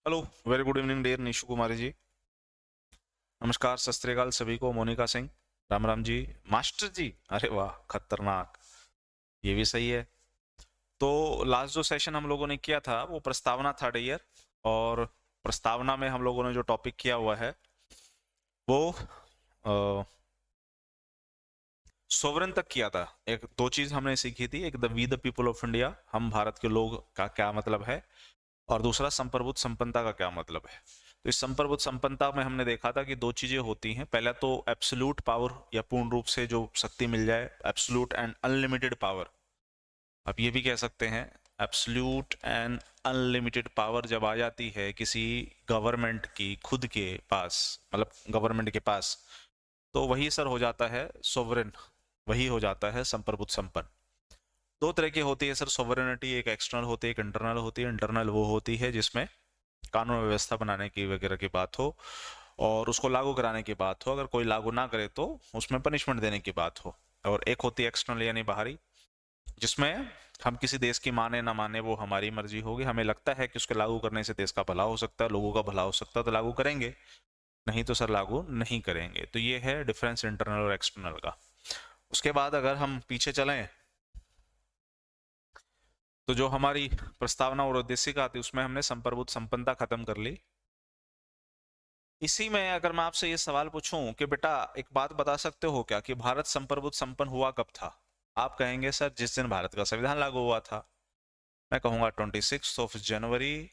Hello, very good evening dear Nishu Kumari ji. नमस्कार, सत श्री अकाल सभी को। मोनिका सिंह, राम राम जी। मास्टर जी, अरे वाह, खतरनाक। ये भी सही है। तो लास्ट जो सेशन हम लोगों ने किया था वो प्रस्तावना था डियर। और प्रस्तावना में हम लोगों ने जो टॉपिक किया हुआ है वो सोवरेन तक किया था। एक दो चीज हमने सीखी थी, एक we the people of India, हम भारत के लोग का क्या मतलब है, और दूसरा संप्रभुत्व संपन्नता का क्या मतलब है। तो इस संप्रभुत्व संपन्नता में हमने देखा था कि दो चीजें होती हैं। पहला तो एब्सोल्यूट पावर, या पूर्ण रूप से जो शक्ति मिल जाए, एब्सोल्यूट एंड अनलिमिटेड पावर। आप ये भी कह सकते हैं एब्सोल्यूट एंड अनलिमिटेड पावर जब आ जाती है किसी गवर्नमेंट की खुद के पास, मतलब गवर्नमेंट के पास, तो वही सर हो जाता है सोवरेन, वही हो जाता है संप्रभुत्व संपन्न। दो तरह की होती है सर सोवरेनिटी, एक एक्सटर्नल होती है, एक इंटरनल होती है। इंटरनल वो होती है जिसमें कानून व्यवस्था बनाने की वगैरह की बात हो और उसको लागू कराने की बात हो, अगर कोई लागू ना करे तो उसमें पनिशमेंट देने की बात हो। और एक होती है एक्सटर्नल यानी बाहरी, जिसमें हम किसी देश की माने ना माने वो हमारी मर्जी होगी। हमें लगता है कि उसके लागू करने से देश का भला हो सकता है, लोगों का भला हो सकता है, तो लागू करेंगे, नहीं तो सर लागू नहीं करेंगे। तो ये है डिफरेंस इंटरनल और एक्सटर्नल का। उसके बाद अगर हम पीछे चलें तो जो हमारी प्रस्तावना और उद्देशिका थी उसमें हमने संप्रभुत्व संपन्नता खत्म कर ली। इसी में अगर मैं आपसे ये सवाल पूछूं कि बेटा एक बात बता सकते हो क्या कि भारत संप्रभुत्व संपन्न हुआ कब था? आप कहेंगे सर जिस दिन भारत का संविधान लागू हुआ था। मैं कहूंगा 26 जनवरी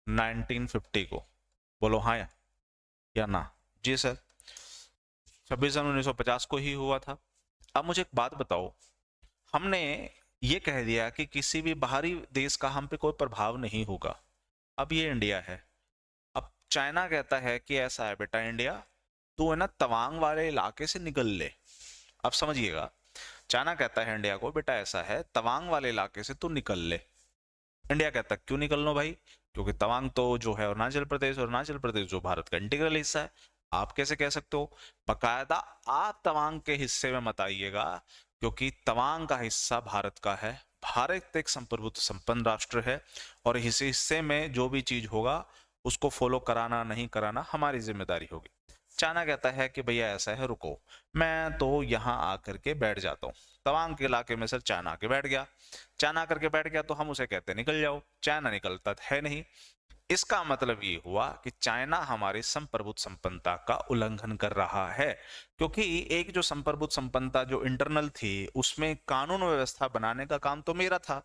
1950 को। बोलो हाँ या ना। जी सर, 26 जनवरी 1950 को ही हुआ था। अब मुझे एक बात बताओ, हमने ये कह दिया कि किसी भी बाहरी देश का हम पे कोई प्रभाव नहीं होगा। अब ये इंडिया है, अब चाइना कहता है कि ऐसा है बेटा इंडिया, तू है ना तवांग वाले इलाके से निकल ले। अब समझिएगा, चाइना कहता है इंडिया को बेटा ऐसा है तवांग वाले इलाके से तू निकल ले। इंडिया कहता है क्यों निकल लो भाई, क्योंकि तवांग तो जो है अरुणाचल प्रदेश, और अरुणाचल प्रदेश जो भारत का इंटीग्रल हिस्सा है। आप कैसे कह सकते हो? बकायदा आप तवांग के हिस्से में मत आइएगा, क्योंकि तवांग का हिस्सा भारत का है। भारत एक संप्रभुत्व संपन्न राष्ट्र है और इस हिस्से में जो भी चीज होगा उसको फॉलो कराना नहीं कराना हमारी जिम्मेदारी होगी। चाइना कहता है कि भैया ऐसा है, रुको, मैं तो यहाँ आकर के बैठ जाता हूँ। तवांग के इलाके में सर चाइना आके बैठ गया। चाइना करके बैठ गया तो हम उसे कहते निकल जाओ। चाइना निकलता है नहीं। इसका मतलब ये हुआ कि चाइना हमारी संप्रभुत्व संपन्नता का उल्लंघन कर रहा है, क्योंकि एक जो संप्रभुत्व संपन्नता जो इंटरनल थी उसमें कानून व्यवस्था बनाने का काम तो मेरा था।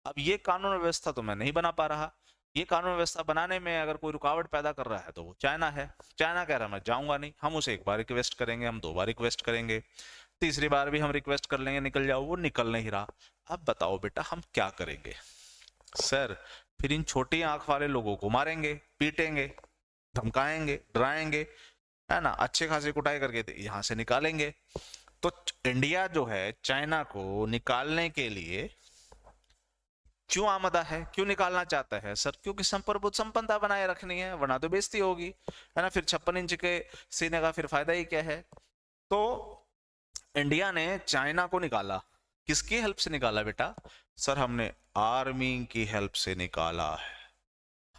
अब ये कानून व्यवस्था तो मैं नहीं बना पा रहा। ये कानून व्यवस्था बनाने में अगर कोई रुकावट पैदा कर रहा है तो वो चाइना है। चाइना कह रहा है मैं जाऊंगा नहीं। हम उसे एक बार रिक्वेस्ट करेंगे, हम दो बार रिक्वेस्ट करेंगे, तीसरी बार भी हम रिक्वेस्ट कर लेंगे निकल जाओ, वो निकल नहीं रहा। अब बताओ बेटा हम क्या करेंगे? सर फिर इन छोटी आंख वाले लोगों को मारेंगे, पीटेंगे, धमकाएंगे, डराएंगे, है ना, अच्छे खासे कुटाई करके यहाँ से निकालेंगे। तो इंडिया जो है चाइना को निकालने के लिए क्यों आमदा है, क्यों निकालना चाहता है सर? क्योंकि संप्रभुत्व संपन्नता बनाए रखनी है, वरना तो बेइज्जती होगी, है ना। फिर 56 इंच के सीने का फिर फायदा ही क्या है? तो इंडिया ने चाइना को निकाला, किसकी हेल्प से निकाला बेटा? सर हमने आर्मी की हेल्प से निकाला है,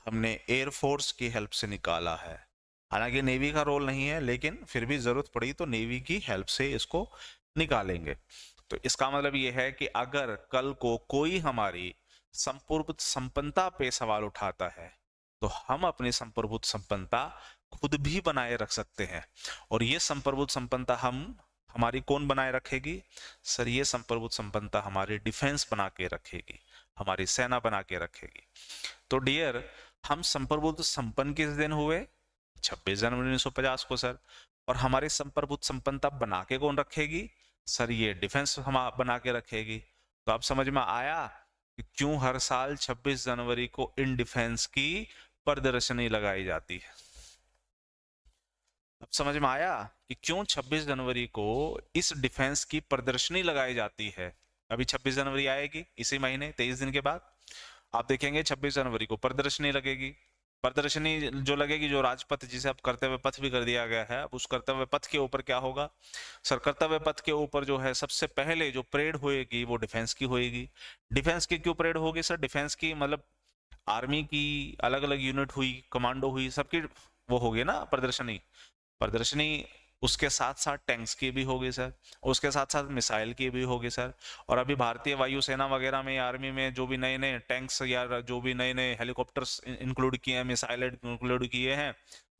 हमने एयरफोर्स की हेल्प से निकाला है। हालांकि नेवी का रोल नहीं है, लेकिन फिर भी जरूरत पड़ी तो नेवी की हेल्प से इसको निकालेंगे। तो इसका मतलब ये है कि अगर कल को कोई हमारी संप्रभुत्व संपन्नता पे सवाल उठाता है तो हम अपनी संप्रभुत्व संपन्नता खुद भी बनाए रख सकते हैं। और ये संप्रभुत्व संपन्नता हमारी कौन बनाए रखेगी? सर ये संप्रभुत्व संपन्नता हमारी डिफेंस बना के रखेगी, हमारी सेना बना के रखेगी। तो डियर, हम संप्रभुत्व संपन्न किस दिन हुए? 26 जनवरी 1950 को सर। और हमारी संप्रभुत्व संपन्नता बना के कौन रखेगी? सर ये डिफेंस हम बना के रखेगी। तो अब समझ में आया कि क्यों हर साल 26 जनवरी को इन डिफेंस की प्रदर्शनी लगाई जाती है। अब समझ में आया कि क्यों 26 जनवरी को इस डिफेंस की प्रदर्शनी लगाई जाती है। अभी 26 जनवरी आएगी इसी महीने 23 दिन के बाद, आप देखेंगे 26 जनवरी को प्रदर्शनी लगेगी। प्रदर्शनी जो लगेगी, जो राजपथ जिसे अब कर्तव्य पथ भी कर दिया गया है, अब उस कर्तव्य पथ के ऊपर क्या होगा? सर कर्तव्य पथ के ऊपर जो है सबसे पहले जो परेड होएगी वो डिफेंस की होएगी। डिफेंस की क्यों परेड होगी सर? डिफेंस की मतलब आर्मी की अलग अलग यूनिट हुई, कमांडो हुई, सबकी वो हो गई ना प्रदर्शनी। प्रदर्शनी उसके साथ साथ टैंक्स की भी होगी सर, उसके साथ साथ मिसाइल की भी होगी सर। और अभी भारतीय वायुसेना वगैरह में, आर्मी में जो भी नए नए टैंक्स या जो भी नए नए हेलीकॉप्टर्स इंक्लूड किए हैं, मिसाइल इंक्लूड किए हैं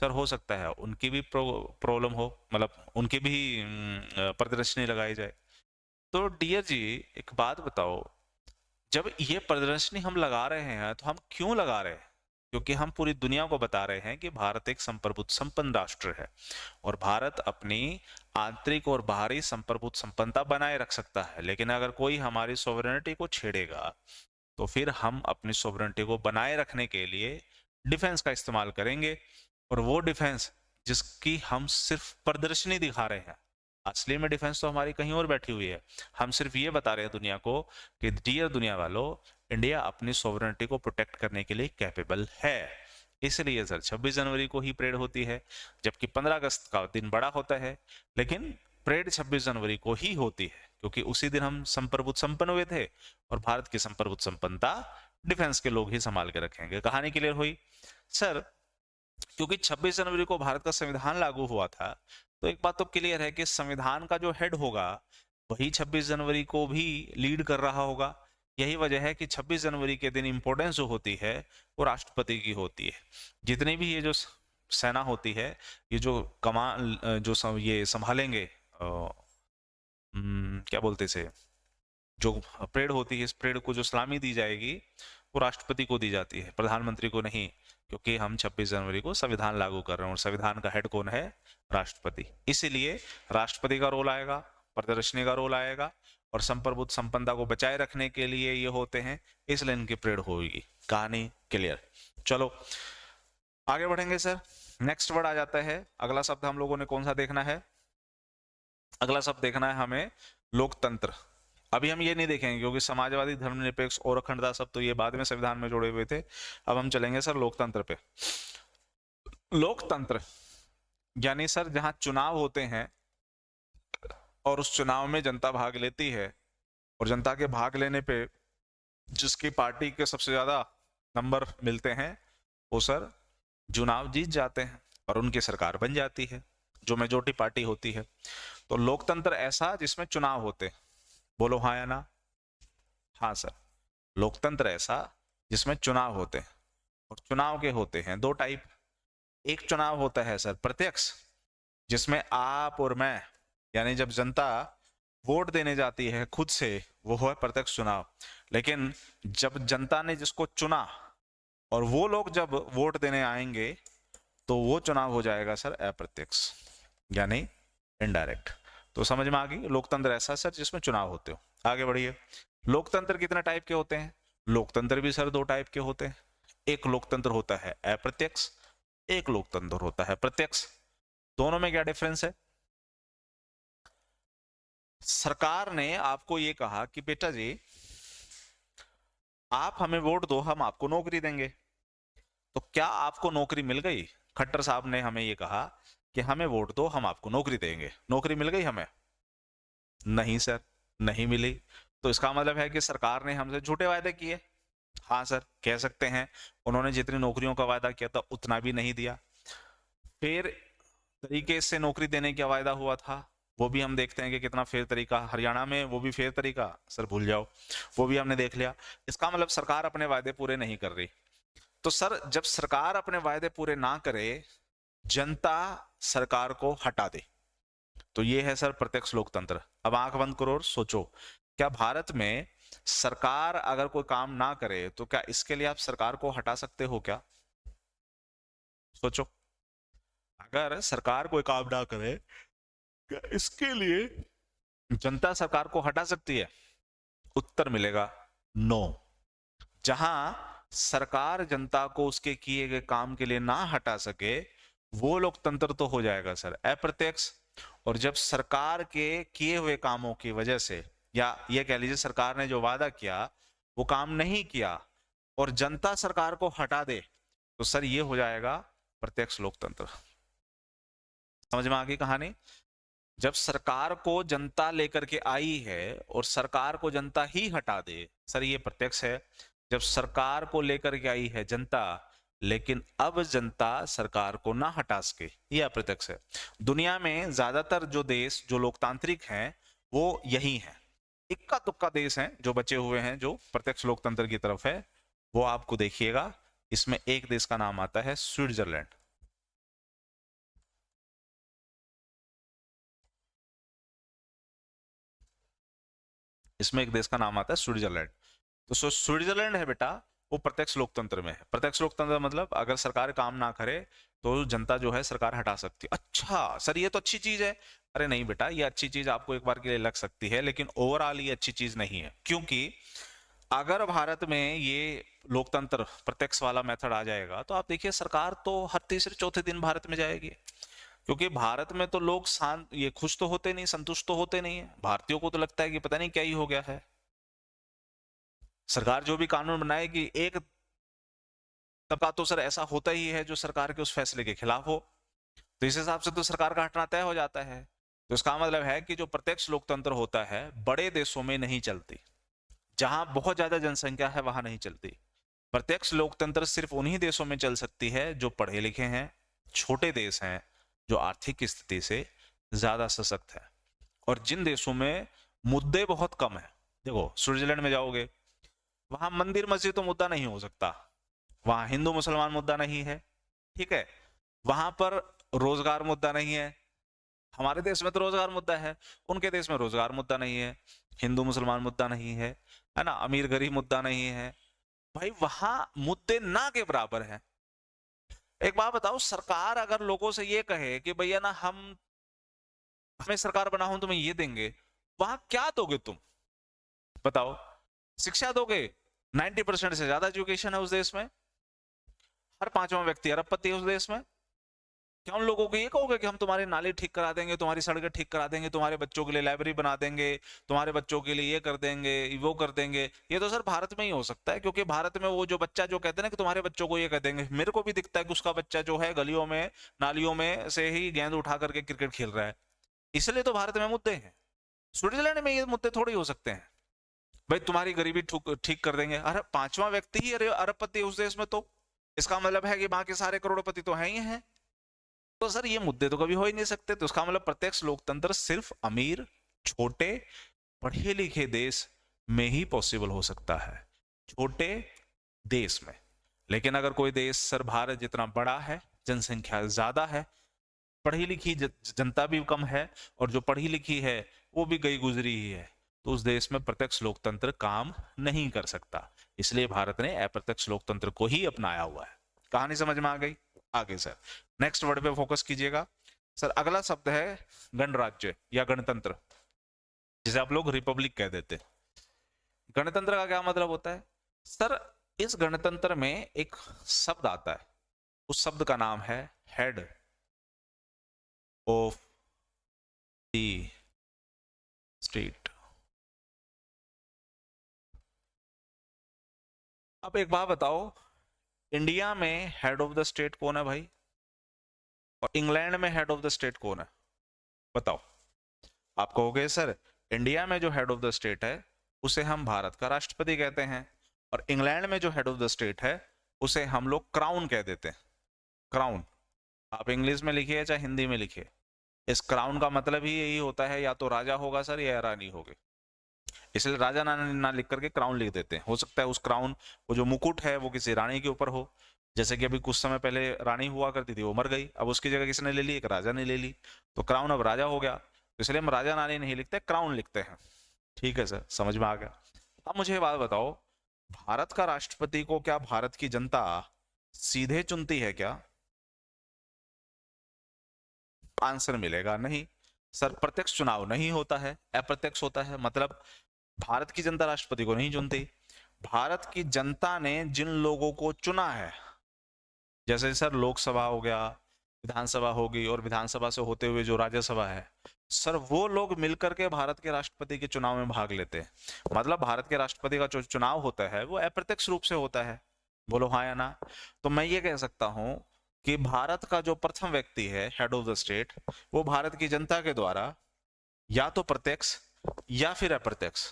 सर, हो सकता है उनकी भी प्रॉब्लम हो, मतलब उनकी भी प्रदर्शनी लगाई जाए। तो डियर जी, एक बात बताओ, जब ये प्रदर्शनी हम लगा रहे हैं तो हम क्यों लगा रहे हैं? क्योंकि हम पूरी दुनिया को बता रहे हैं कि भारत एक संप्रभुत्व संपन्न राष्ट्र है और भारत अपनी आंतरिक और बाहरी संप्रभुत्व संपन्नता बनाए रख सकता है। लेकिन अगर कोई हमारी सोवरेनिटी को छेड़ेगा तो फिर हम अपनी सोवरेनिटी को बनाए रखने के लिए डिफेंस का इस्तेमाल करेंगे, और वो डिफेंस जिसकी हम सिर्फ प्रदर्शनी दिखा रहे हैं, असली में डिफेंस तो हमारी कहीं और बैठी हुई है। हम सिर्फ ये बता रहे हैं दुनिया को कि डियर दुनिया वालों, इंडिया अपनी सोवरेनिटी को प्रोटेक्ट करने के लिए कैपेबल है। इसलिए सर 26 जनवरी को ही परेड होती है, जबकि 15 अगस्त का दिन बड़ा होता है, लेकिन परेड 26 जनवरी को ही होती है क्योंकि उसी दिन हम संप्रभुत्व संपन्न हुए थे, और भारत की संप्रभुत्व संपन्नता डिफेंस के लोग ही संभाल के रखेंगे। कहानी क्लियर हुई सर? क्योंकि 26 जनवरी को भारत का संविधान लागू हुआ था, तो एक बात तो क्लियर है कि संविधान का जो हेड होगा वही 26 जनवरी को भी लीड कर रहा होगा। यही वजह है कि 26 जनवरी के दिन इंपॉर्टेंस जो होती है वो राष्ट्रपति की होती है। जितनी भी ये जो सेना होती है, ये जो कमान जो ये संभालेंगे, क्या बोलते से, जो परेड होती है, इस परेड को जो सलामी दी जाएगी वो राष्ट्रपति को दी जाती है, प्रधानमंत्री को नहीं, क्योंकि हम 26 जनवरी को संविधान लागू कर रहे हैं और संविधान का हेड कौन है? राष्ट्रपति। इसीलिए राष्ट्रपति का रोल आएगा, प्रदर्शनी का रोल आएगा, और संप्रभुत्व संपन्नता को बचाए रखने के लिए ये होते हैं, इसलिए इनकी परेड होगी। कहानी क्लियर? चलो आगे बढ़ेंगे सर। नेक्स्ट वर्ड आ जाता है, अगला शब्द हम लोगों ने कौन सा देखना है? अगला शब्द देखना है हमें लोकतंत्र। अभी हम ये नहीं देखेंगे क्योंकि समाजवादी, धर्मनिरपेक्ष और अखंडता शब्द तो ये बाद में संविधान में जोड़े हुए थे। अब हम चलेंगे सर लोकतंत्र पे। लोकतंत्र यानी सर जहां चुनाव होते हैं और उस चुनाव में जनता भाग लेती है, और जनता के भाग लेने पे जिसकी पार्टी के सबसे ज्यादा नंबर मिलते हैं वो सर चुनाव जीत जाते हैं और उनकी सरकार बन जाती है, जो मेजोरिटी पार्टी होती है। तो लोकतंत्र ऐसा जिसमें चुनाव होते, बोलो हाँ या ना? हाँ सर, लोकतंत्र ऐसा जिसमें चुनाव होते हैं, और चुनाव के होते हैं दो टाइप। एक चुनाव होता है सर प्रत्यक्ष, जिसमें आप और मैं, यानी जब जनता वोट देने जाती है खुद से, वो है प्रत्यक्ष चुनाव। लेकिन जब जनता ने जिसको चुना और वो लोग जब वोट देने आएंगे तो वो चुनाव हो जाएगा सर अप्रत्यक्ष, यानी इनडायरेक्ट। तो समझ में आ गई? लोकतंत्र ऐसा सर जिसमें चुनाव होते हो। आगे बढ़िए। लोकतंत्र कितने टाइप के होते हैं? लोकतंत्र भी सर दो टाइप के होते हैं। एक लोकतंत्र होता है अप्रत्यक्ष, एक लोकतंत्र होता है प्रत्यक्ष। दोनों में क्या डिफरेंस है? सरकार ने आपको ये कहा कि बेटा जी आप हमें वोट दो, हम आपको नौकरी देंगे। तो क्या आपको नौकरी मिल गई? खट्टर साहब ने हमें ये कहा कि हमें वोट दो, हम आपको नौकरी देंगे। नौकरी मिल गई हमें? नहीं सर, नहीं मिली। तो इसका मतलब है कि सरकार ने हमसे झूठे वायदे किए। हाँ सर, कह सकते हैं। उन्होंने जितनी नौकरियों का वायदा किया था उतना भी नहीं दिया। फिर तरीके से नौकरी देने का वायदा हुआ था, वो भी हम देखते हैं कि कितना फेर तरीका। हरियाणा में वो भी फेर तरीका, सर भूल जाओ, वो भी हमने देख लिया। इसका मतलब सरकार अपने वायदे पूरे नहीं कर रही। तो सर जब सरकार अपने वायदे पूरे ना करे, जनता सरकार को हटा दे, तो ये है सर प्रत्यक्ष लोकतंत्र। अब आंख बंद करो और सोचो, क्या भारत में सरकार अगर कोई काम ना करे तो क्या इसके लिए आप सरकार को हटा सकते हो क्या? सोचो, अगर सरकार कोई काम ना करे, क्या इसके लिए जनता सरकार को हटा सकती है? उत्तर मिलेगा नो। जहां सरकार जनता को उसके किए गए काम के लिए ना हटा सके, वो लोकतंत्र तो हो जाएगा सर अप्रत्यक्ष। और जब सरकार के किए हुए कामों की वजह से, या ये कह लीजिए सरकार ने जो वादा किया वो काम नहीं किया और जनता सरकार को हटा दे, तो सर ये हो जाएगा प्रत्यक्ष लोकतंत्र। समझ में आ गई कहानी? जब सरकार को जनता लेकर के आई है और सरकार को जनता ही हटा दे, सर ये प्रत्यक्ष है। जब सरकार को लेकर के आई है जनता, लेकिन अब जनता सरकार को ना हटा सके, ये अप्रत्यक्ष है। दुनिया में ज्यादातर जो देश जो लोकतांत्रिक हैं वो यही हैं। इक्का दुक्का देश हैं जो बचे हुए हैं जो प्रत्यक्ष लोकतंत्र की तरफ है, वो आपको देखिएगा। इसमें एक देश का नाम आता है स्विट्जरलैंड। इसमें एक देश का नाम आता है स्विट्जरलैंड। तो स्विट्जरलैंड है बेटा, वो प्रत्यक्ष लोकतंत्र में है। प्रत्यक्ष लोकतंत्र मतलब अगर सरकार काम ना करे तो जनता जो है सरकार हटा सकती है। अच्छा सर ये तो अच्छी चीज है। अरे नहीं बेटा, ये अच्छी चीज आपको एक बार के लिए लग सकती है, लेकिन ओवरऑल ये अच्छी चीज नहीं है। क्योंकि अगर भारत में ये लोकतंत्र प्रत्यक्ष वाला मेथड आ जाएगा तो आप देखिए सरकार तो हर तीसरे चौथे दिन भारत में जाएगी। क्योंकि भारत में तो लोग शांत, ये खुश तो होते नहीं, संतुष्ट तो होते नहीं है। भारतीयों को तो लगता है कि पता नहीं क्या ही हो गया है। सरकार जो भी कानून बनाएगी, एक तबका तो सर ऐसा होता ही है जो सरकार के उस फैसले के खिलाफ हो, तो इस हिसाब से तो सरकार का हटना तय हो जाता है। तो इसका मतलब है कि जो प्रत्यक्ष लोकतंत्र होता है बड़े देशों में नहीं चलती, जहां बहुत ज्यादा जनसंख्या है वहां नहीं चलती। प्रत्यक्ष लोकतंत्र सिर्फ उन्हीं देशों में चल सकती है जो पढ़े लिखे हैं, छोटे देश हैं, जो आर्थिक स्थिति से ज्यादा सशक्त है, और जिन देशों में मुद्दे बहुत कम है। देखो स्विट्जरलैंड में जाओगे, वहां मंदिर मस्जिद तो मुद्दा नहीं हो सकता, वहां हिंदू मुसलमान मुद्दा नहीं है, ठीक है। वहां पर रोजगार मुद्दा नहीं है। हमारे देश में तो रोजगार मुद्दा है, उनके देश में रोजगार मुद्दा नहीं है, हिंदू मुसलमान मुद्दा नहीं है ना, अमीर गरीब मुद्दा नहीं है। भाई वहां मुद्दे ना के बराबर है। एक बात बताओ, सरकार अगर लोगों से ये कहे कि भैया ना हमें सरकार बना हो तुम्हें ये देंगे, वहां क्या दोगे तुम? बताओ। शिक्षा दोगे? 90% से ज्यादा एजुकेशन है उस देश में, हर पांचवा व्यक्ति अरबपति है उस देश में। क्या उन लोगों को ये कहोगे कि हम तुम्हारे नाले ठीक करा देंगे, तुम्हारी सड़कें ठीक करा देंगे, तुम्हारे बच्चों के लिए लाइब्रेरी बना देंगे, तुम्हारे बच्चों के लिए ये कर देंगे वो कर देंगे? ये तो सर भारत में ही हो सकता है, क्योंकि भारत में वो जो बच्चा जो कहते हैं ना कि तुम्हारे बच्चों को ये कर देंगे, मेरे को भी दिखता है कि उसका बच्चा जो है गलियों में नालियों में से ही गेंद उठा करके क्रिकेट खेल रहा है। इसलिए तो भारत में मुद्दे हैं। स्विट्जरलैंड में ये मुद्दे थोड़ी हो सकते हैं। भाई तुम्हारी गरीबी ठीक कर देंगे, अरे पांचवा व्यक्ति ही अरबपति उस देश में, तो इसका मतलब है कि बाकी सारे करोड़पति तो है ही हैं। तो सर ये मुद्दे तो कभी हो ही नहीं सकते। तो इसका मतलब प्रत्यक्ष लोकतंत्र सिर्फ अमीर, छोटे, पढ़े लिखे देश में ही पॉसिबल हो सकता है, छोटे देश में। लेकिन अगर कोई देश सर भारत जितना बड़ा है, जनसंख्या ज्यादा है, पढ़ी लिखी जनता भी कम है, और जो पढ़ी लिखी है वो भी गई गुजरी ही है, तो उस देश में प्रत्यक्ष लोकतंत्र काम नहीं कर सकता। इसलिए भारत ने अप्रत्यक्ष लोकतंत्र को ही अपनाया हुआ है। कहानी समझ में आ गई? आगे सर नेक्स्ट वर्ड पे फोकस कीजिएगा। सर अगला शब्द है गणराज्य या गणतंत्र, जिसे आप लोग रिपब्लिक कह देते हैं। गणतंत्र का क्या मतलब होता है? सर इस गणतंत्र में एक शब्द आता है, उस शब्द का नाम है हेड ऑफ द स्टेट। अब एक बात बताओ, इंडिया में हेड ऑफ द स्टेट कौन है भाई? और इंग्लैंड में हेड ऑफ द स्टेट कौन है? बताओ। आप कहोगे सर इंडिया में जो हेड ऑफ द स्टेट है उसे हम भारत का राष्ट्रपति कहते हैं, और इंग्लैंड में जो हेड ऑफ द स्टेट है उसे हम लोग क्राउन कह देते हैं। क्राउन आप इंग्लिश में लिखिए चाहे हिंदी में लिखिए, इस क्राउन का मतलब ही यही होता है, या तो राजा होगा सर या रानी होगी। इसलिए राजा ना लिख करके क्राउन लिख देते हैं। हो सकता है उस क्राउन, वो जो मुकुट है वो किसी रानी के ऊपर हो, जैसे कि अभी कुछ समय पहले रानी हुआ करती थी, वो मर गई, अब उसकी जगह किसने ले ली? एक राजा ने ले ली, तो क्राउन अब राजा हो गया। तो इसलिए हम राजा रानी नहीं लिखते, क्राउन लिखते हैं। ठीक है सर, समझ में आ गया। अब मुझे ये बात बताओ, भारत का राष्ट्रपति को क्या भारत की जनता सीधे चुनती है क्या? आंसर मिलेगा नहीं सर, प्रत्यक्ष चुनाव नहीं होता है, अप्रत्यक्ष होता है। मतलब भारत की जनता राष्ट्रपति को नहीं चुनती, भारत की जनता ने जिन लोगों को चुना है, जैसे सर लोकसभा हो गया, विधानसभा होगी, और विधानसभा से होते हुए जो राज्यसभा है, सर वो लोग मिलकर के भारत के राष्ट्रपति के चुनाव में भाग लेते हैं। मतलब भारत के राष्ट्रपति का जो चुनाव होता है वो अप्रत्यक्ष रूप से होता है। बोलो हाँ या ना? तो मैं ये कह सकता हूं कि भारत का जो प्रथम व्यक्ति है हेड ऑफ द स्टेट, वो भारत की जनता के द्वारा या तो प्रत्यक्ष या फिर अप्रत्यक्ष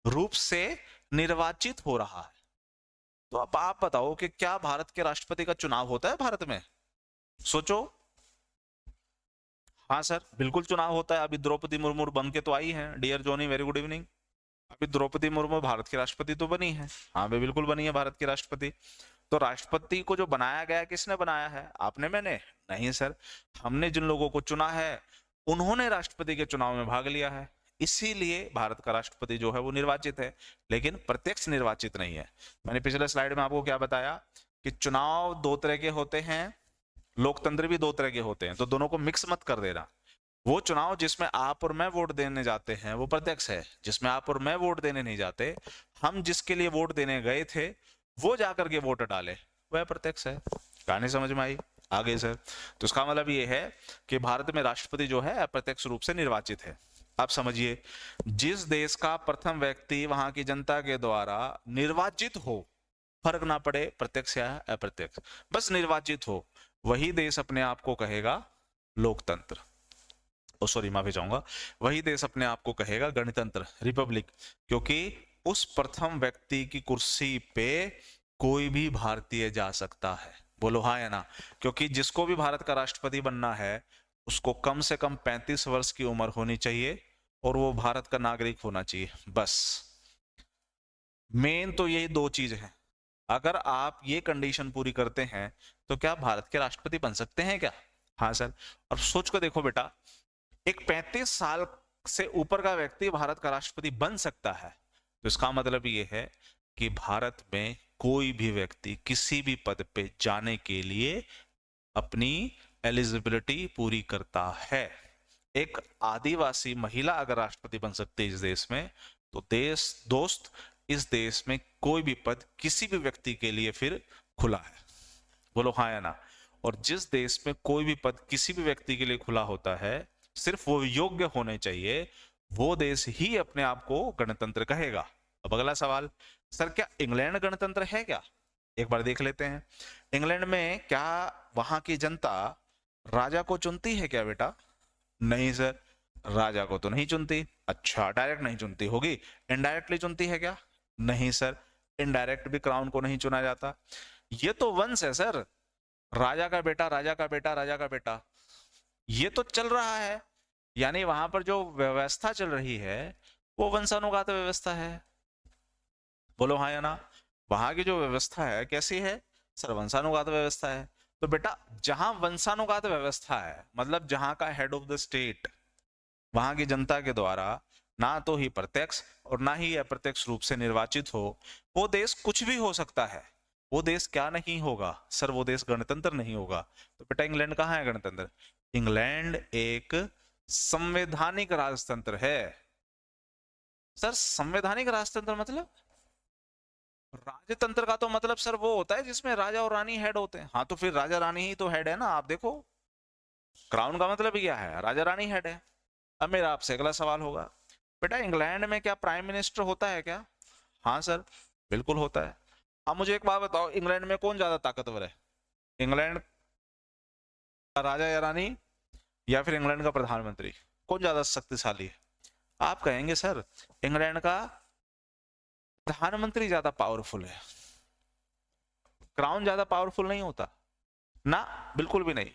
रूप से निर्वाचित हो रहा है। तो अब आप बताओ कि क्या भारत के राष्ट्रपति का चुनाव होता है भारत में? सोचो। हाँ सर, बिल्कुल चुनाव होता है। अभी द्रौपदी मुर्मू बन के तो आई है। Dear Johnny, very good evening. अभी द्रौपदी मुर्मू भारत की राष्ट्रपति तो बनी है। हाँ भाई, बिल्कुल बनी है भारत की राष्ट्रपति। तो राष्ट्रपति को जो बनाया गया, किसने बनाया है? आपने, मैंने? नहीं सर, हमने जिन लोगों को चुना है उन्होंने राष्ट्रपति के चुनाव में भाग लिया है। इसीलिए भारत का राष्ट्रपति जो है वो निर्वाचित है, लेकिन प्रत्यक्ष निर्वाचित नहीं है। मैंने पिछले स्लाइड में आपको क्या बताया कि चुनाव दो तरह के होते हैं, लोकतंत्र भी दो तरह के होते हैं, तो दोनों को मिक्स मत कर देना। वो चुनाव जिसमें आप और मैं वोट देने जाते हैं वो प्रत्यक्ष है। जिसमें आप और मैं वोट देने नहीं जाते, हम जिसके लिए वोट देने गए थे वो जाकर के वोट डाले, वह प्रत्यक्ष है। कहानी समझ में आई? आगे सर, तो इसका मतलब ये है कि भारत में राष्ट्रपति जो है अप्रत्यक्ष रूप से निर्वाचित है। आप समझिए, जिस देश का प्रथम व्यक्ति वहां की जनता के द्वारा निर्वाचित हो, फर्क ना पड़े प्रत्यक्ष या अप्रत्यक्ष, बस निर्वाचित हो, वही देश अपने आप को कहेगा लोकतंत्र। ओ सॉरी, माफी चाहूंगा, वही देश अपने आप को कहेगा गणतंत्र, रिपब्लिक, क्योंकि उस प्रथम व्यक्ति की कुर्सी पे कोई भी भारतीय जा सकता है। बोलो हाँ या ना? क्योंकि जिसको भी भारत का राष्ट्रपति बनना है उसको कम से कम 35 वर्ष की उम्र होनी चाहिए और वो भारत का नागरिक होना चाहिए। बस मेन तो यही दो चीज है। अगर आप ये कंडीशन पूरी करते हैं तो क्या भारत के राष्ट्रपति बन सकते हैं क्या? हाँ सर। अब सोच कर देखो बेटा, एक 35 साल से ऊपर का व्यक्ति भारत का राष्ट्रपति बन सकता है, तो इसका मतलब ये है कि भारत में कोई भी व्यक्ति किसी भी पद पे जाने के लिए अपनी एलिजिबिलिटी पूरी करता है। एक आदिवासी महिला अगर राष्ट्रपति बन सकती है इस देश में, तो दोस्त इस देश में कोई भी पद किसी भी व्यक्ति के लिए फिर खुला है। बोलो हाँ या ना? और जिस देश में कोई भी पद किसी भी व्यक्ति के लिए खुला होता है, सिर्फ वो योग्य होने चाहिए, वो देश ही अपने आप को गणतंत्र कहेगा। अब अगला सवाल, सर क्या इंग्लैंड गणतंत्र है क्या? एक बार देख लेते हैं। इंग्लैंड में क्या वहां की जनता राजा को चुनती है क्या बेटा? नहीं सर, राजा को तो नहीं चुनती। अच्छा, डायरेक्ट नहीं चुनती होगी, इनडायरेक्टली चुनती है क्या? नहीं सर, इनडायरेक्ट भी क्राउन को नहीं चुना जाता। ये तो वंश है सर, राजा का बेटा, राजा का बेटा, राजा का बेटा, ये तो चल रहा है। यानी वहां पर जो व्यवस्था चल रही है वो वंशानुगत व्यवस्था है। बोलो हाँ या ना? वहां की जो व्यवस्था है कैसी है सर? वंशानुगत व्यवस्था है। तो बेटा जहां वंशानुगत व्यवस्था है, मतलब जहां का हेड ऑफ द स्टेट वहां की जनता के द्वारा ना तो ही प्रत्यक्ष और ना ही अप्रत्यक्ष रूप से निर्वाचित हो, वो देश कुछ भी हो सकता है। वो देश क्या नहीं होगा सर? वो देश गणतंत्र नहीं होगा। तो बेटा इंग्लैंड कहाँ है गणतंत्र? इंग्लैंड एक संवैधानिक राजतंत्र है। सर संवैधानिक राजतंत्र मतलब? राजतंत्र का तो मतलब सर वो होता है जिसमें राजा और रानी हेड होते हैं। हाँ तो फिर राजा रानी ही तो हेड है ना। आप देखो, क्राउन का मतलब क्या है? राजा रानी हेड है। अब मेरा आपसे अगला सवाल होगा, बेटा इंग्लैंड में क्या प्राइम मिनिस्टर होता है क्या? हाँ सर, बिल्कुल होता है। अब मुझे एक बात बताओ, इंग्लैंड में कौन ज्यादा ताकतवर है? इंग्लैंड का राजा या रानी या फिर इंग्लैंड का प्रधानमंत्री? कौन ज्यादा शक्तिशाली है? आप कहेंगे सर इंग्लैंड का प्रधानमंत्री ज्यादा पावरफुल है। क्राउन ज्यादा पावरफुल नहीं होता ना, बिल्कुल भी नहीं।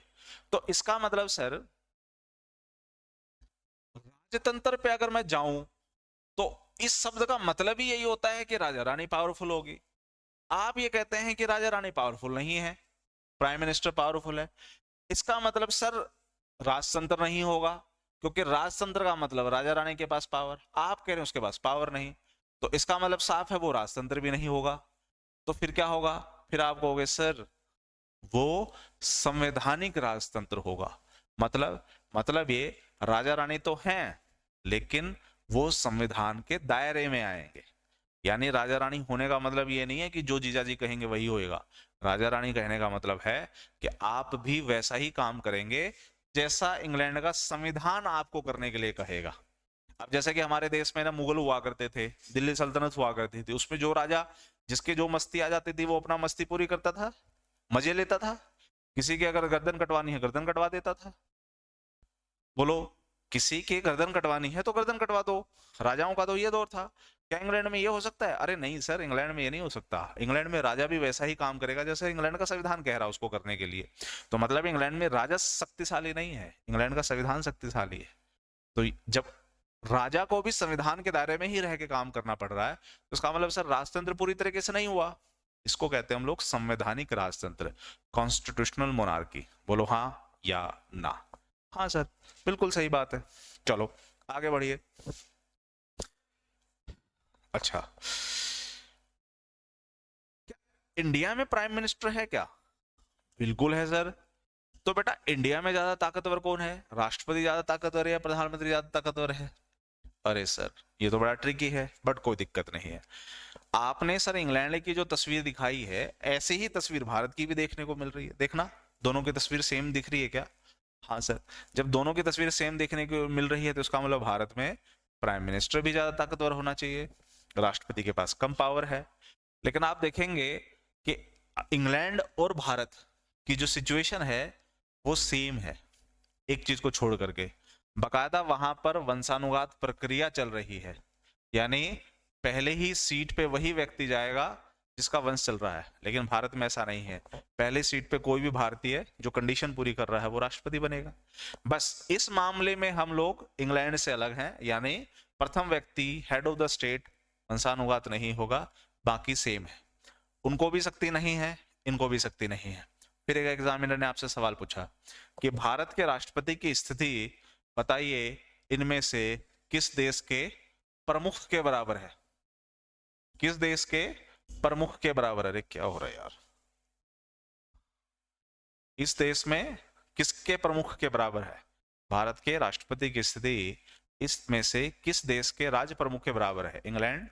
तो इसका मतलब सर राजतंत्र पे अगर मैं जाऊं तो इस शब्द का मतलब ही यही होता है कि राजा रानी पावरफुल होगी। आप ये कहते हैं कि राजा रानी पावरफुल नहीं है, प्राइम मिनिस्टर पावरफुल है, इसका मतलब सर राजतंत्र नहीं होगा, क्योंकि राजतंत्र का मतलब राजा रानी के पास पावर, आप कह रहे हैं उसके पास पावर नहीं, तो इसका मतलब साफ है वो राजतंत्र भी नहीं होगा। तो फिर क्या होगा? फिर आप कहोगे सर वो संवैधानिक राजतंत्र होगा। मतलब ये राजा रानी तो हैं लेकिन वो संविधान के दायरे में आएंगे। यानी राजा रानी होने का मतलब ये नहीं है कि जो जीजा जी कहेंगे वही होएगा। राजा रानी कहने का मतलब है कि आप भी वैसा ही काम करेंगे जैसा इंग्लैंड का संविधान आपको करने के लिए कहेगा। अब जैसे कि हमारे देश में ना मुगल हुआ करते थे, दिल्ली सल्तनत हुआ करती थी, उसमें जो राजा जिसके जो मस्ती आ जाती थी वो अपना मस्ती पूरी करता था, मजे लेता था। किसी की अगर गर्दन कटवानी है गर्दन कटवा देता था। बोलो किसी की गर्दन कटवानी है तो गर्दन कटवा दो। राजाओं का तो ये दौर था। क्या इंग्लैंड में ये हो सकता है? अरे नहीं सर, इंग्लैंड में ये नहीं हो सकता। इंग्लैंड में राजा भी वैसा ही काम करेगा जैसे इंग्लैंड का संविधान कह रहा है उसको करने के लिए। तो मतलब इंग्लैंड में राजा शक्तिशाली नहीं है, इंग्लैंड का संविधान शक्तिशाली है। तो जब राजा को भी संविधान के दायरे में ही रह के काम करना पड़ रहा है, तो इसका मतलब सर राजतंत्र पूरी तरीके से नहीं हुआ। इसको कहते हैं हम लोग संवैधानिक राजतंत्र, कॉन्स्टिट्यूशनल मोनार्की। बोलो हाँ या ना? हाँ सर, बिल्कुल सही बात है। चलो आगे बढ़िए। अच्छा, क्या इंडिया में प्राइम मिनिस्टर है क्या? बिल्कुल है सर। तो बेटा इंडिया में ज्यादा ताकतवर कौन है? राष्ट्रपति ज्यादा ताकतवर है या प्रधानमंत्री ज्यादा ताकतवर है? अरे सर ये तो बड़ा ट्रिकी है, बट कोई दिक्कत नहीं है। आपने सर इंग्लैंड की जो तस्वीर दिखाई है, ऐसी ही तस्वीर भारत की भी देखने को मिल रही है। देखना, दोनों की तस्वीर सेम दिख रही है क्या? हाँ सर, जब दोनों की तस्वीर सेम देखने को मिल रही है तो इसका मतलब भारत में प्राइम मिनिस्टर भी ज्यादा ताकतवर होना चाहिए, राष्ट्रपति के पास कम पावर है। लेकिन आप देखेंगे कि इंग्लैंड और भारत की जो सिचुएशन है वो सेम है, एक चीज को छोड़ करके। बकायदा वहां पर वंशानुगत प्रक्रिया चल रही है, यानी पहले ही सीट पे वही व्यक्ति जाएगा जिसका वंश चल रहा है। लेकिन भारत में ऐसा नहीं है, पहले सीट पे कोई भी भारतीय जो कंडीशन पूरी कर रहा है वो राष्ट्रपति बनेगा। बस इस मामले में हम लोग इंग्लैंड से अलग हैं, यानी प्रथम व्यक्ति हेड ऑफ द स्टेट वंशानुगत नहीं होगा, बाकी सेम है। उनको भी शक्ति नहीं है, इनको भी शक्ति नहीं है। फिर एक एग्जामिनर ने आपसे सवाल पूछा कि भारत के राष्ट्रपति की स्थिति बताइए, इनमें से किस देश के प्रमुख के बराबर है? किस देश के प्रमुख के बराबर है? अरे क्या हो रहा है यार, इस देश में किसके प्रमुख के बराबर है? भारत के राष्ट्रपति की स्थिति इसमें से किस देश के राज्य प्रमुख के बराबर है? इंग्लैंड,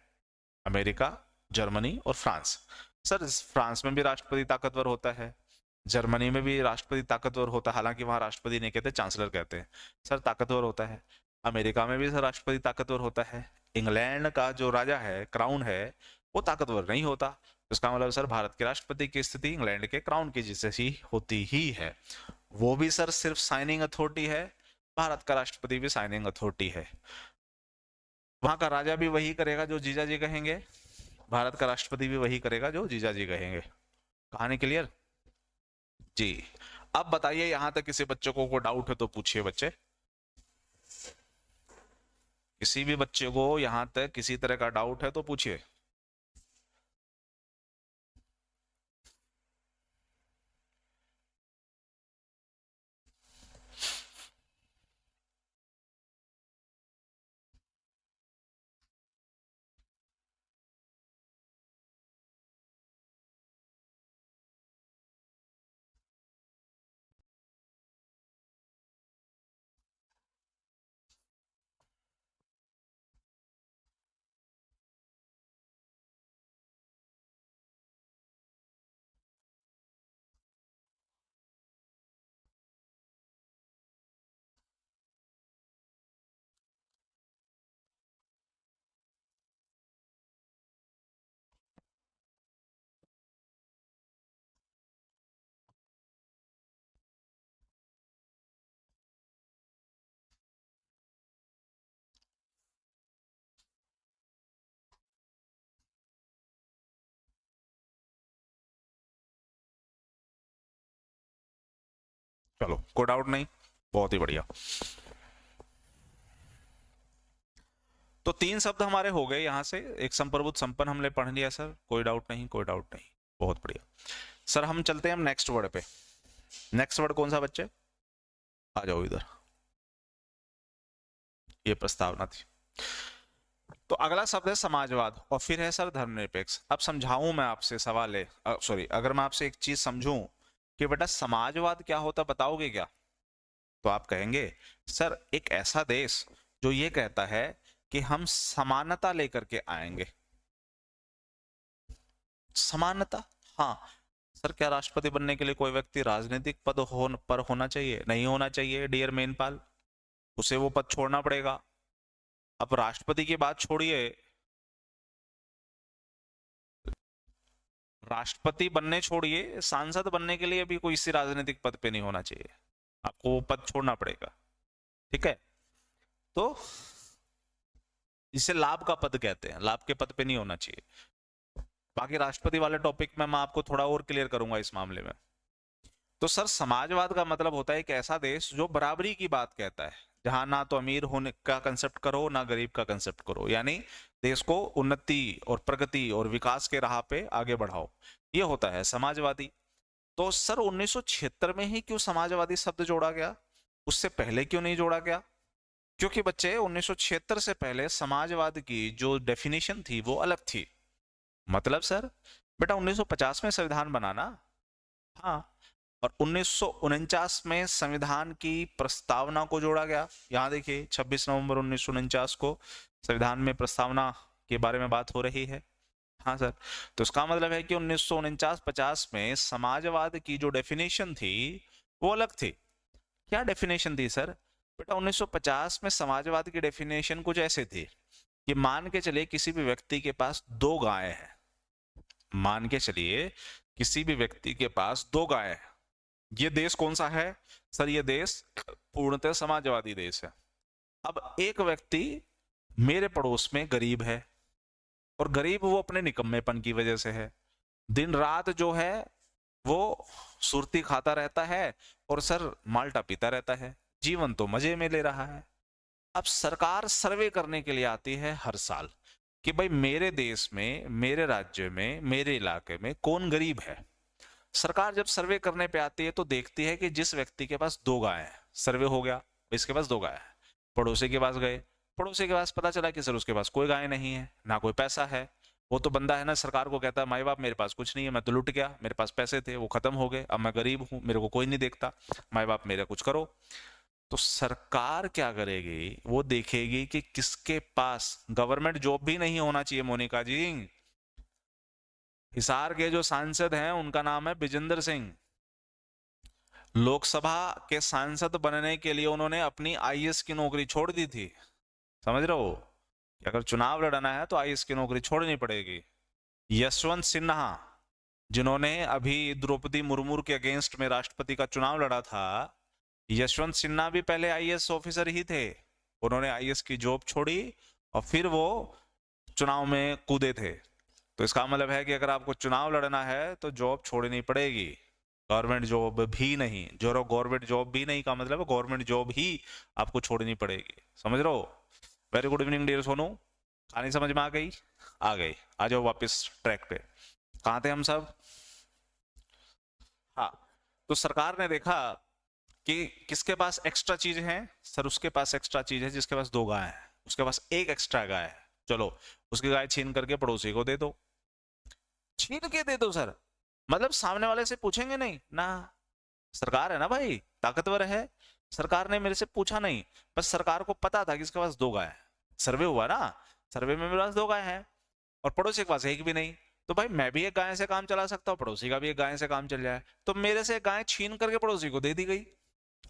अमेरिका, जर्मनी और फ्रांस। सर फ्रांस में भी राष्ट्रपति ताकतवर होता है, जर्मनी में भी राष्ट्रपति ताकतवर होता है, हालांकि वहां राष्ट्रपति नहीं कहते, चांसलर कहते हैं। सर ताकतवर होता है। अमेरिका में भी सर राष्ट्रपति ताकतवर होता है। इंग्लैंड का जो राजा है, क्राउन है, वो ताकतवर नहीं होता। इसका मतलब सर भारत के राष्ट्रपति की स्थिति इंग्लैंड के क्राउन की जैसी होती ही है। वो भी सर सिर्फ साइनिंग अथॉरिटी है, भारत का राष्ट्रपति भी साइनिंग अथॉरिटी है। वहां का राजा भी वही करेगा जो जीजा जी कहेंगे, भारत का राष्ट्रपति भी वही करेगा जो जीजा जी कहेंगे। कहानी क्लियर जी? अब बताइए, यहां तक किसी बच्चे को कोई डाउट है तो पूछिए बच्चे। किसी भी बच्चे को यहां तक किसी तरह का डाउट है तो पूछिए। चलो कोई डाउट नहीं, बहुत ही बढ़िया। तो तीन शब्द हमारे हो गए यहां से, एक संप्रभुत संपन्न हमने पढ़ लिया सर, कोई डाउट नहीं, कोई डाउट नहीं, बहुत बढ़िया। सर हम चलते हैं हम नेक्स्ट वर्ड पे। नेक्स्ट वर्ड कौन सा बच्चे? आ जाओ इधर, ये प्रस्तावना थी। तो अगला शब्द है समाजवाद और फिर है सर धर्मनिरपेक्ष। अब समझाऊं मैं आपसे, सवाल है सॉरी, अगर मैं आपसे एक चीज समझूं कि बेटा समाजवाद क्या होता बताओगे क्या? तो आप कहेंगे सर एक ऐसा देश जो ये कहता है कि हम समानता लेकर के आएंगे। समानता, हाँ। सर क्या राष्ट्रपति बनने के लिए कोई व्यक्ति राजनीतिक पद पर होना चाहिए? नहीं होना चाहिए डियर मेनपाल, उसे वो पद छोड़ना पड़ेगा। अब राष्ट्रपति की बात छोड़िए, राष्ट्रपति बनने छोड़िए, सांसद बनने के लिए भी कोई इसी राजनीतिक पद पे नहीं होना चाहिए, आपको वो पद छोड़ना पड़ेगा। ठीक है, तो इसे लाभ का पद कहते हैं, लाभ के पद पे नहीं होना चाहिए। बाकी राष्ट्रपति वाले टॉपिक में मैं आपको थोड़ा और क्लियर करूंगा इस मामले में। तो सर समाजवाद का मतलब होता है एक ऐसा देश जो बराबरी की बात कहता है, जहां ना तो अमीर होने का कंसेप्ट करो ना गरीब का कंसेप्ट करो, यानी देश को उन्नति और प्रगति और विकास के राह पे आगे बढ़ाओ, ये होता है समाजवादी। तो सर 1976 में ही क्यों समाजवादी शब्द जोड़ा गया, उससे पहले क्यों नहीं जोड़ा गया? क्योंकि बच्चे 1976 से पहले समाजवाद की जो डेफिनेशन थी वो अलग थी। मतलब सर बेटा 1950 में संविधान बना ना, हाँ, और 1949 में संविधान की प्रस्तावना को जोड़ा गया। यहाँ देखिए 26 नवंबर 1949 को संविधान में प्रस्तावना के बारे में बात हो रही है। हाँ सर, तो इसका मतलब है कि 1949-50 में समाजवाद की जो डेफिनेशन थी वो अलग थी। क्या डेफिनेशन थी सर? बेटा 1950 में समाजवाद की डेफिनेशन कुछ ऐसे थी कि मान के चलिए किसी भी व्यक्ति के पास 2 गायें हैं, मान के चलिए किसी भी व्यक्ति के पास 2 गायें हैं। ये देश कौन सा है सर? ये देश पूर्णतः समाजवादी देश है। अब एक व्यक्ति मेरे पड़ोस में गरीब है, और गरीब वो अपने निकम्मेपन की वजह से है, दिन रात जो है वो सुरती खाता रहता है और सर माल्टा पीता रहता है, जीवन तो मजे में ले रहा है। अब सरकार सर्वे करने के लिए आती है हर साल कि भाई मेरे देश में, मेरे राज्य में, मेरे इलाके में कौन गरीब है। सरकार जब सर्वे करने पे आती है तो देखती है कि जिस व्यक्ति के पास 2 गायें हैं, सर्वे हो गया, इसके पास 2 गायें हैं, पड़ोसी के पास गए, पड़ोसी के पास पता चला कि सर उसके पास कोई गाय नहीं है, ना कोई पैसा है। वो तो बंदा है ना, सरकार को कहता है माई बाप मेरे पास कुछ नहीं है, मैं तो लुट गया, मेरे पास पैसे थे वो खत्म हो गए, अब मैं गरीब हूं, मेरे को कोई नहीं देखता, माई बाप मेरा कुछ करो। तो सरकार क्या करेगी? वो देखेगी कि किसके पास, गवर्नमेंट जॉब भी नहीं होना चाहिए मोनिका जी। हिसार के जो सांसद हैं उनका नाम है बिजेंद्र सिंह। लोकसभा के सांसद बनने के लिए उन्होंने अपनी आईएएस की नौकरी छोड़ दी थी। समझ रहे हो कि अगर चुनाव लड़ना है तो आईएएस की नौकरी छोड़नी पड़ेगी। यशवंत सिन्हा, जिन्होंने अभी द्रौपदी मुर्मू के अगेंस्ट में राष्ट्रपति का चुनाव लड़ा था, यशवंत सिन्हा भी पहले आईएएस ऑफिसर ही थे। उन्होंने आईएएस की जॉब छोड़ी और फिर वो चुनाव में कूदे थे। तो इसका मतलब है कि अगर आपको चुनाव लड़ना है तो जॉब छोड़नी पड़ेगी, गवर्नमेंट जॉब भी नहीं। जो गवर्नमेंट जॉब भी नहीं का मतलब है गवर्नमेंट जॉब ही आपको छोड़नी पड़ेगी। समझ रहे हो? Very good evening dear Sonu, कहानी समझ में आ गई? आ गई, आ जाओ वापस ट्रैक पे। कहाँ थे हम सब? हाँ, तो सरकार ने देखा कि किसके पास एक्स्ट्रा चीज है सर, उसके पास एक्स्ट्रा चीज है जिसके पास 2 गाय है, उसके पास एक एक्स्ट्रा गाय है, चलो उसकी गाय छीन करके पड़ोसी को दे दो। छीन के दे दो सर, मतलब सामने वाले से पूछेंगे नहीं ना, सरकार है ना भाई, ताकतवर है। सरकार ने मेरे से पूछा नहीं, बस सरकार को पता था कि इसके पास 2 गाय है, सर्वे हुआ ना, सर्वे में मेरे पास 2 गाय है और पड़ोसी के पास एक भी नहीं, तो भाई मैं भी एक गाय से काम चला सकता हूँ, पड़ोसी का भी एक गाय से काम चल जाए। तो मेरे से गाय छीन करके पड़ोसी को दे दी गई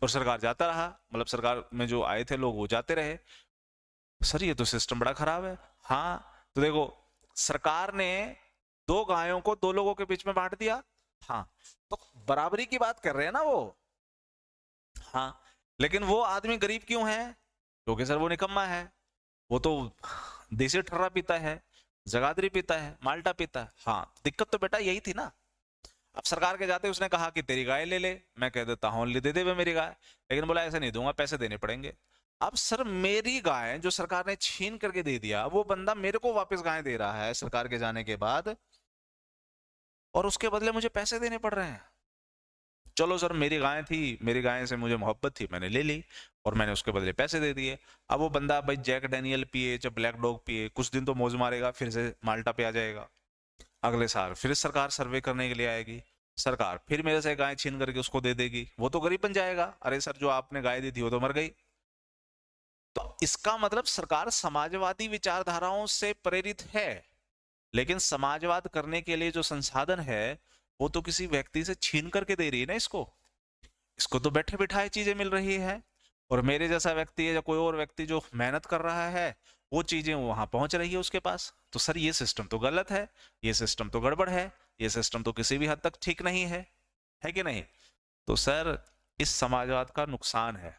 और सरकार जाता रहा, मतलब सरकार में जो आए थे लोग वो जाते रहे। सर ये तो सिस्टम बड़ा खराब है। हाँ, तो देखो सरकार ने 2 गायों को 2 लोगों के बीच में बांट दिया। हाँ, तो बराबरी की बात कर रहे हैं ना वो। हाँ, लेकिन वो आदमी गरीब क्यों है? क्योंकि सर वो निकम्मा है, वो तो देसी ठर्रा पीता है, जगाधरी पीता है, माल्टा पीता है। हाँ, दिक्कत तो बेटा यही थी ना। अब सरकार के जाते उसने कहा कि तेरी गाय ले ले, मैं कह देता हूँ ले दे मेरी गाय, लेकिन बोला ऐसे नहीं दूंगा, पैसे देने पड़ेंगे। अब सर मेरी गाय जो सरकार ने छीन करके दे दिया, वो बंदा मेरे को वापस गाय दे रहा है सरकार के जाने के बाद, और उसके बदले मुझे पैसे देने पड़ रहे हैं। चलो सर मेरी गाय थी, मेरी गाय से मुझे मोहब्बत थी, मैंने ले ली और मैंने उसके बदले पैसे दे दिए। अब वो बंदा भाई जैक डैनियल पिए चाहे ब्लैक डॉग पिए, कुछ दिन तो मौज मारेगा, फिर से माल्टा पे आ जाएगा। अगले साल फिर सरकार सर्वे करने के लिए आएगी, सरकार फिर मेरे से गाय छीन करके उसको दे देगी, वो तो गरीब बन जाएगा। अरे सर जो आपने गाय दी थी वो तो मर गई। तो इसका मतलब सरकार समाजवादी विचारधाराओं से प्रेरित है, लेकिन समाजवाद करने के लिए जो संसाधन है वो तो किसी व्यक्ति से छीन करके दे रही है ना इसको तो बैठे बिठाए चीजें मिल रही है, और मेरे जैसा व्यक्ति है या कोई और व्यक्ति जो मेहनत कर रहा है वो चीजें वहां पहुंच रही है उसके पास। तो सर ये सिस्टम तो गलत है, ये सिस्टम तो गड़बड़ है, ये सिस्टम तो किसी भी हद तक ठीक नहीं है कि नहीं? तो सर इस समाजवाद का नुकसान है,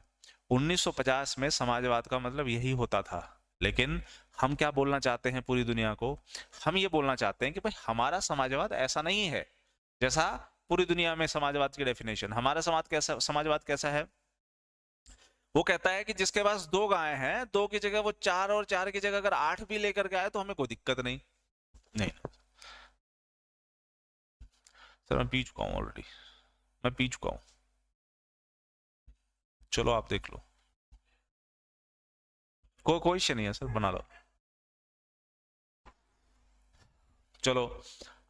1950 में समाजवाद का मतलब यही होता था। लेकिन हम क्या बोलना चाहते हैं पूरी दुनिया को? हम ये बोलना चाहते हैं कि भाई हमारा समाजवाद ऐसा नहीं है जैसा पूरी दुनिया में समाजवाद की डेफिनेशन। हमारा समाजवाद कैसा है? वो कहता है कि जिसके पास 2 गायें हैं, 2 की जगह वो 4 और 4 की जगह अगर 8 भी लेकर के आए तो हमें कोई दिक्कत नहीं। नहीं सर, मैं पी चुका हूँ ऑलरेडी, मैं पी चुका हूँ। चलो आप देख लो, कोई इश्यू नहीं है सर, बना लो। चलो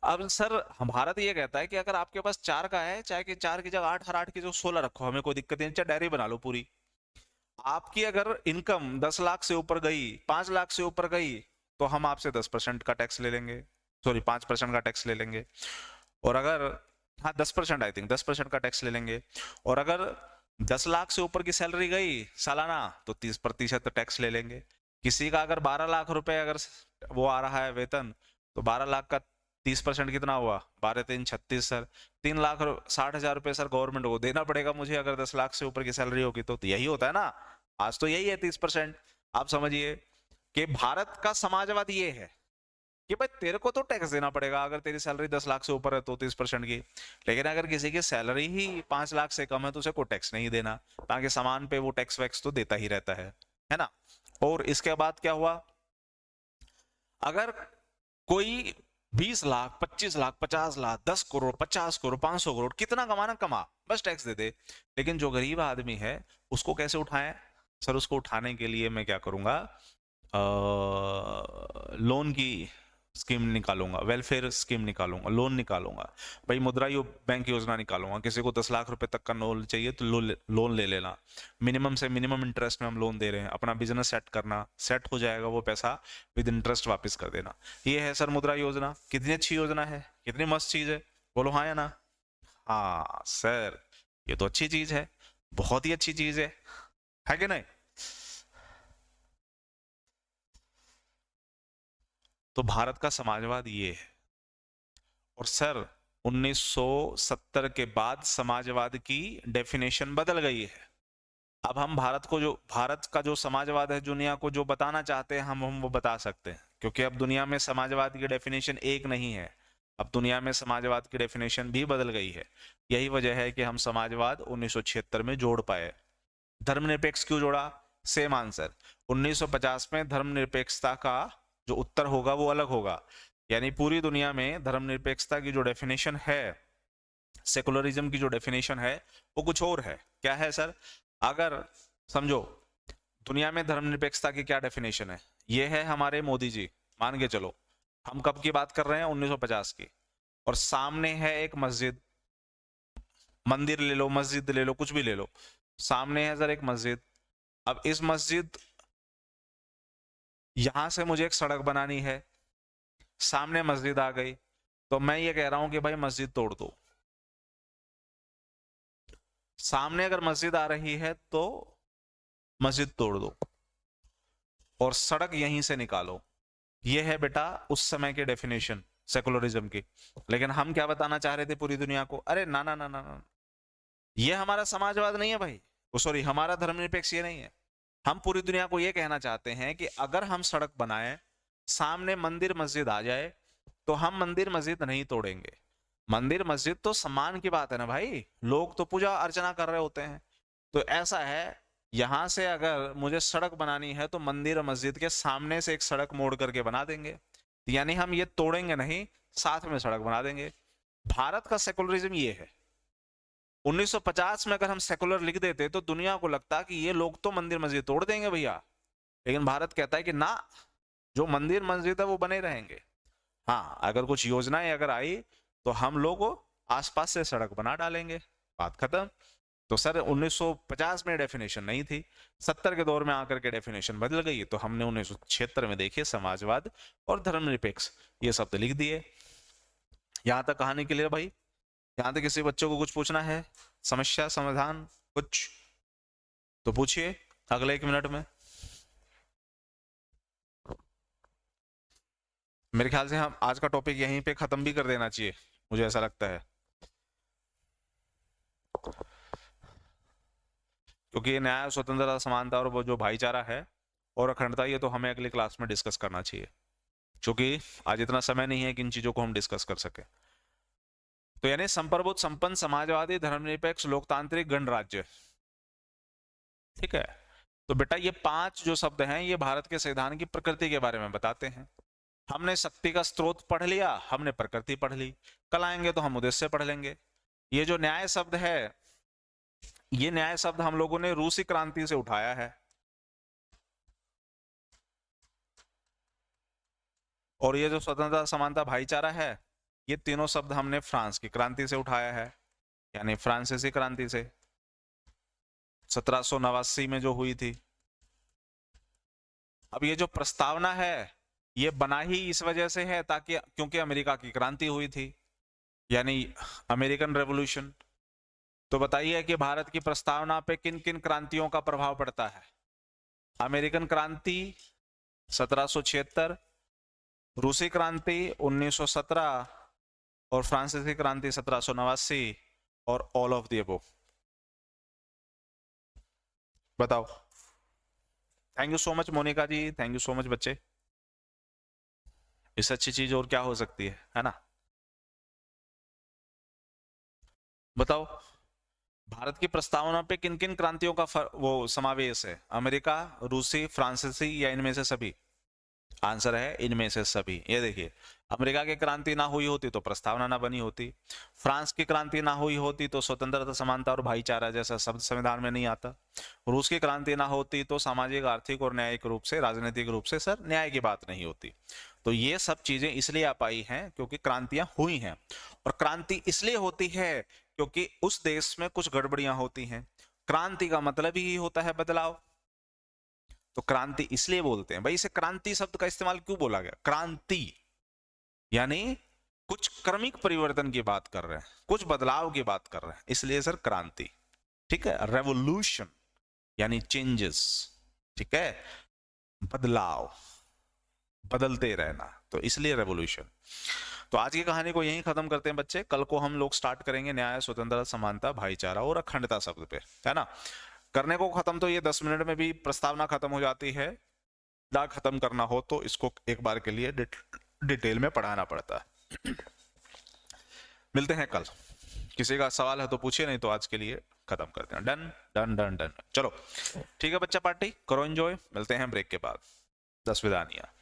अब सर, हमारा तो ये कहता है कि अगर आपके पास 4 का है, चाहे कि 4 की जगह 8 और 8 की जगह 16 रखो, हमें कोई दिक्कत नहीं, चाहे डायरी बना लो पूरी। आपकी अगर इनकम 10 लाख से ऊपर गई, 5 लाख से ऊपर गई, तो हम आपसे 10% का टैक्स ले लेंगे, सॉरी 5% का टैक्स ले लेंगे। और अगर, हाँ 10%, आई थिंक 10% का टैक्स ले लेंगे। और अगर 10 लाख से ऊपर की सैलरी गई सालाना, तो 30% टैक्स ले लेंगे। किसी का अगर 12 लाख रुपए अगर वो आ रहा है वेतन, तो 12 लाख का 30% कितना हुआ? 12 3 36 सर, 3,60,000 रुपए सर गवर्नमेंट को देना पड़ेगा मुझे अगर 10 लाख से ऊपर की सैलरी होगी तो यही होता है ना। आज तो यही है 30%। आप समझिए कि भारत का समाजवाद ये है कि भाई तेरे को तो टैक्स देना पड़ेगा अगर तेरी सैलरी 10 लाख से ऊपर है तो 30% की। लेकिन अगर किसी की सैलरी ही 5 लाख से कम है तो उसे कोई टैक्स नहीं देना, ताकि सामान पे वो टैक्स वैक्स तो देता ही रहता है ना। और इसके बाद क्या हुआ? अगर कोई 20 लाख, 25 लाख, 50 लाख, 10 करोड़, 50 करोड़, 500 करोड़, कितना कमाना कमा, बस टैक्स दे दे। लेकिन जो गरीब आदमी है उसको कैसे उठाएं? सर उसको उठाने के लिए मैं क्या करूंगा, लोन की स्कीम निकालूंगा, वेलफेयर स्कीम निकालूंगा, लोन निकालूंगा। भाई मुद्रा बैंक योजना निकालूंगा, किसी को 10 लाख रुपए तक का लोन चाहिए तो लोन ले लेना, मिनिमम से मिनिमम इंटरेस्ट में हम लोन दे रहे हैं, अपना बिजनेस सेट करना, सेट हो जाएगा वो पैसा, विद इंटरेस्ट वापस कर देना। ये है सर मुद्रा योजना। कितनी अच्छी योजना है, कितनी मस्त चीज है, बोलो हाँ या ना? हाँ सर, ये तो अच्छी चीज है, बहुत ही अच्छी चीज है कि नहीं? तो भारत का समाजवाद ये है। और सर 1970 के बाद समाजवाद की डेफिनेशन बदल गई है। अब हम भारत का जो समाजवाद है, दुनिया को जो बताना चाहते हैं हम वो बता सकते हैं, क्योंकि अब दुनिया में समाजवाद की डेफिनेशन एक नहीं है, अब दुनिया में समाजवाद की डेफिनेशन भी बदल गई है। यही वजह है कि हम समाजवाद 1976 में जोड़ पाए। धर्मनिरपेक्ष क्यों जोड़ा? Same answer. 1950 में धर्मनिरपेक्षता का जो उत्तर होगा वो अलग होगा। यानी पूरी दुनिया में धर्मनिरपेक्षता की जो डेफिनेशन है, सेकुलरिज्म की जो डेफिनेशन है, वो कुछ और है। क्या है सर? अगर समझो दुनिया में धर्मनिरपेक्षता की क्या डेफिनेशन है, ये है हमारे मोदी जी, मान के चलो। हम कब की बात कर रहे हैं? 1950 की। और सामने है एक मस्जिद, मंदिर ले लो, मस्जिद ले लो, कुछ भी ले लो, सामने है सर एक मस्जिद। अब इस मस्जिद, यहां से मुझे एक सड़क बनानी है, सामने मस्जिद आ गई, तो मैं ये कह रहा हूं कि भाई मस्जिद तोड़ दो। सामने अगर मस्जिद आ रही है तो मस्जिद तोड़ दो और सड़क यहीं से निकालो। ये है बेटा उस समय के डेफिनेशन सेकुलरिज्म की। लेकिन हम क्या बताना चाह रहे थे पूरी दुनिया को? अरे ना ना ना ना ना, ये हमारा समाजवाद नहीं है भाई, सॉरी हमारा धर्मनिरपेक्ष ये नहीं है। हम पूरी दुनिया को ये कहना चाहते हैं कि अगर हम सड़क बनाए, सामने मंदिर मस्जिद आ जाए, तो हम मंदिर मस्जिद नहीं तोड़ेंगे। मंदिर मस्जिद तो सम्मान की बात है ना भाई, लोग तो पूजा अर्चना कर रहे होते हैं। तो ऐसा है, यहां से अगर मुझे सड़क बनानी है तो मंदिर और मस्जिद के सामने से एक सड़क मोड़ करके बना देंगे, यानी हम ये तोड़ेंगे नहीं, साथ में सड़क बना देंगे। भारत का सेकुलरिज्म ये है। 1950 में अगर हम सेकुलर लिख देते तो दुनिया को लगता कि ये लोग तो मंदिर मस्जिद तोड़ देंगे भैया, लेकिन भारत कहता है कि ना, जो मंदिर मस्जिद है वो बने रहेंगे। हाँ, अगर कुछ योजनाएं अगर आई तो हम लोग आसपास से सड़क बना डालेंगे, बात खत्म। तो सर 1950 में डेफिनेशन नहीं थी, 70 के दौर में आकर के डेफिनेशन बदल गई, तो हमने 1976 में देखिए समाजवाद और धर्मनिरपेक्ष ये शब्द लिख दिए। यहां तक कहानी क्लियर भाई? यहां तक किसी बच्चों को कुछ पूछना है, समस्या समाधान कुछ तो पूछिए अगले 1 मिनट में। मेरे ख्याल से हम आज का टॉपिक यहीं पे खत्म भी कर देना चाहिए, मुझे ऐसा लगता है, क्योंकि ये न्याय, स्वतंत्रता, समानता और वो जो भाईचारा है और अखंडता, ये तो हमें अगली क्लास में डिस्कस करना चाहिए, क्योंकि आज इतना समय नहीं है कि इन चीजों को हम डिस्कस कर सके। तो यानी संप्रभुत्व, संपन्न, समाजवादी, धर्मनिरपेक्ष, लोकतांत्रिक, गणराज्य। ठीक है, तो बेटा ये 5 जो शब्द हैं ये भारत के संविधान की प्रकृति के बारे में बताते हैं। हमने शक्ति का स्रोत पढ़ लिया, हमने प्रकृति पढ़ ली, कल आएंगे तो हम उद्देश्य पढ़ लेंगे। ये जो न्याय शब्द है, ये न्याय शब्द हम लोगों ने रूसी क्रांति से उठाया है, और ये जो स्वतंत्रता, समानता, भाईचारा है, ये तीनों शब्द हमने फ्रांस की क्रांति से उठाया है, यानी फ्रांसीसी क्रांति से 1789 में जो हुई थी। अब ये जो प्रस्तावना है ये बना ही इस वजह से है ताकि, क्योंकि अमेरिका की क्रांति हुई थी, यानी अमेरिकन रेवोल्यूशन। तो बताइए कि भारत की प्रस्तावना पे किन किन क्रांतियों का प्रभाव पड़ता है? अमेरिकन क्रांति 1776, रूसी क्रांति 1917 और फ्रांसीसी क्रांति 1789, और ऑल ऑफ द अबव। बताओ। Thank you so much Monika ji, thank you so much बच्चे। इससे अच्छी चीज और क्या हो सकती है ना? बताओ, भारत की प्रस्तावना पे किन किन क्रांतियों का वो समावेश है? अमेरिका, रूसी, फ्रांसीसी, या इनमें से सभी? आंसर है इनमें से सभी। ये देखिए, अमेरिका की क्रांति ना हुई होती तो प्रस्तावना ना बनी होती, फ्रांस की क्रांति ना हुई होती तो स्वतंत्रता, समानता और भाईचारा जैसा शब्द संविधान में नहीं आता, रूस की क्रांति ना होती तो सामाजिक, आर्थिक और न्यायिक रूप से, राजनीतिक रूप से सर न्याय की बात नहीं होती। तो ये सब चीजें इसलिए आ पाई हैं क्योंकि क्रांतियां हुई हैं, और क्रांति इसलिए होती है क्योंकि उस देश में कुछ गड़बड़ियां होती हैं। क्रांति का मतलब ही होता है बदलाव, तो क्रांति इसलिए बोलते हैं। भाई इसे क्रांति शब्द का इस्तेमाल क्यों बोला गया? क्रांति यानी कुछ क्रमिक परिवर्तन की बात कर रहे हैं, कुछ बदलाव की बात कर रहे हैं, इसलिए सर क्रांति। ठीक है, रेवोल्यूशन यानी चेंजेस, ठीक है, बदलाव, बदलते रहना, तो इसलिए रेवोल्यूशन। तो आज की कहानी को यहीं खत्म करते हैं बच्चे। कल को हम लोग स्टार्ट करेंगे न्याय, स्वतंत्रता, समानता, भाईचारा और अखंडता शब्द पे, है ना? करने को खत्म तो ये 10 मिनट में भी प्रस्तावना खत्म हो जाती है, ना खत्म करना हो तो इसको एक बार के लिए डिटेल में पढ़ाना पड़ता है। मिलते हैं कल। किसी का सवाल है तो पूछिए, नहीं तो आज के लिए खत्म करते हैं। डन डन डन डन, चलो ठीक है बच्चा, पार्टी करो, एंजॉय। मिलते हैं ब्रेक के बाद। 10 विदानिया।